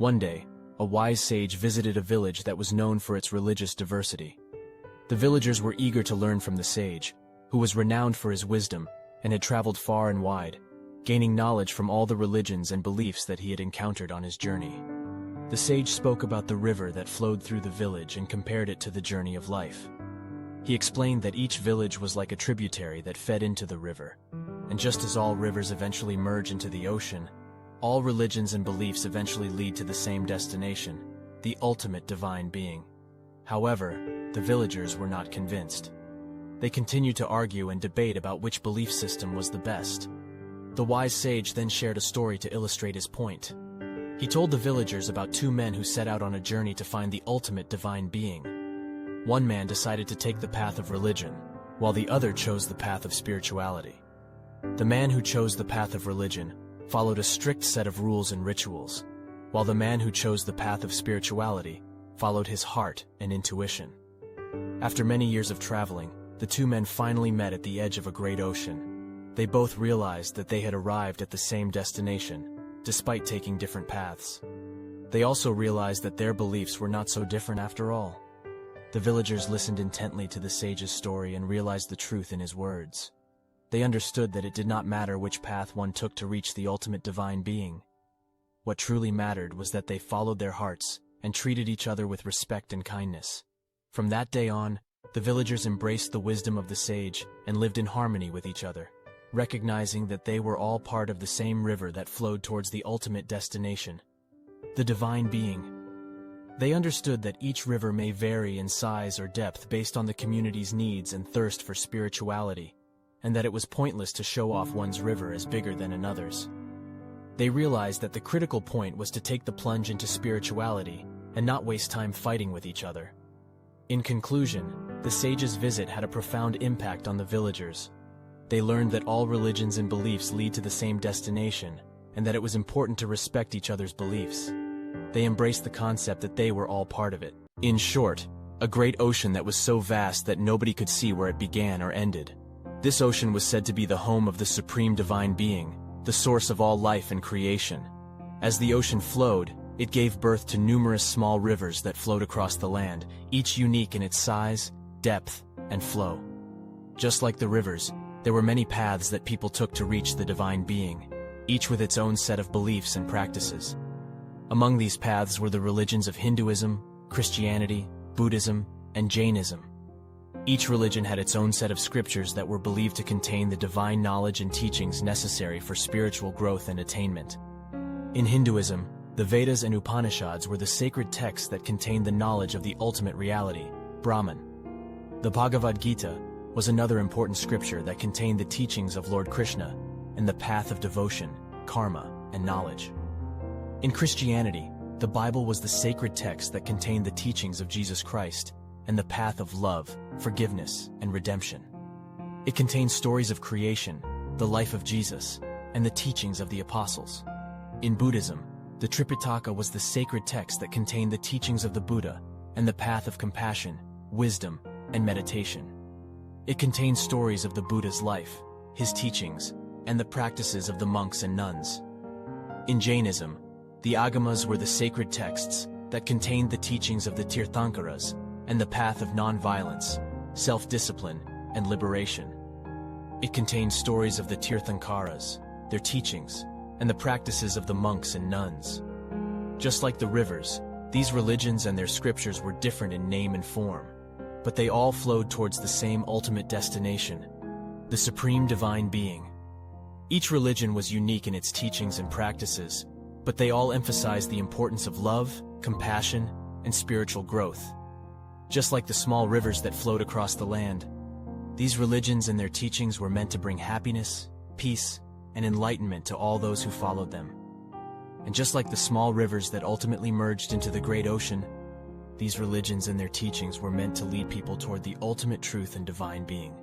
One day, a wise sage visited a village that was known for its religious diversity. The villagers were eager to learn from the sage, who was renowned for his wisdom and had traveled far and wide, gaining knowledge from all the religions and beliefs that he had encountered on his journey. The sage spoke about the river that flowed through the village and compared it to the journey of life. He explained that each village was like a tributary that fed into the river, and just as all rivers eventually merge into the ocean, all religions and beliefs eventually lead to the same destination, the ultimate divine being. However, the villagers were not convinced. They continued to argue and debate about which belief system was the best. The wise sage then shared a story to illustrate his point. He told the villagers about two men who set out on a journey to find the ultimate divine being. One man decided to take the path of religion, while the other chose the path of spirituality. The man who chose the path of religion followed a strict set of rules and rituals, while the man who chose the path of spirituality followed his heart and intuition. After many years of traveling, the two men finally met at the edge of a great ocean. They both realized that they had arrived at the same destination, despite taking different paths. They also realized that their beliefs were not so different after all. The villagers listened intently to the sage's story and realized the truth in his words. They understood that it did not matter which path one took to reach the ultimate divine being. What truly mattered was that they followed their hearts and treated each other with respect and kindness. From that day on, the villagers embraced the wisdom of the sage and lived in harmony with each other, recognizing that they were all part of the same river that flowed towards the ultimate destination, the divine being. They understood that each river may vary in size or depth based on the community's needs and thirst for spirituality, and that it was pointless to show off one's river as bigger than another's. They realized that the critical point was to take the plunge into spirituality and not waste time fighting with each other. In conclusion, the sage's visit had a profound impact on the villagers. They learned that all religions and beliefs lead to the same destination, and that it was important to respect each other's beliefs. They embraced the concept that they were all part of it. In short, a great ocean that was so vast that nobody could see where it began or ended. This ocean was said to be the home of the supreme divine being, the source of all life and creation. As the ocean flowed, it gave birth to numerous small rivers that flowed across the land, each unique in its size, depth, and flow. Just like the rivers, there were many paths that people took to reach the divine being, each with its own set of beliefs and practices. Among these paths were the religions of Hinduism, Christianity, Buddhism, and Jainism. Each religion had its own set of scriptures that were believed to contain the divine knowledge and teachings necessary for spiritual growth and attainment. In Hinduism, the Vedas and Upanishads were the sacred texts that contained the knowledge of the ultimate reality, Brahman. The Bhagavad Gita was another important scripture that contained the teachings of Lord Krishna and the path of devotion, karma, and knowledge. In Christianity, the Bible was the sacred text that contained the teachings of Jesus Christ and the path of love, forgiveness, and redemption. It contained stories of creation, the life of Jesus, and the teachings of the apostles. In Buddhism, the Tripitaka was the sacred text that contained the teachings of the Buddha and the path of compassion, wisdom, and meditation. It contained stories of the Buddha's life, his teachings, and the practices of the monks and nuns. In Jainism, the Agamas were the sacred texts that contained the teachings of the Tirthankaras and the path of non-violence, self-discipline, and liberation. It contained stories of the Tirthankaras, their teachings, and the practices of the monks and nuns. Just like the rivers, these religions and their scriptures were different in name and form, but they all flowed towards the same ultimate destination, the supreme divine being. Each religion was unique in its teachings and practices, but they all emphasized the importance of love, compassion, and spiritual growth. Just like the small rivers that flowed across the land, these religions and their teachings were meant to bring happiness, peace, and enlightenment to all those who followed them. And just like the small rivers that ultimately merged into the great ocean, these religions and their teachings were meant to lead people toward the ultimate truth and divine being.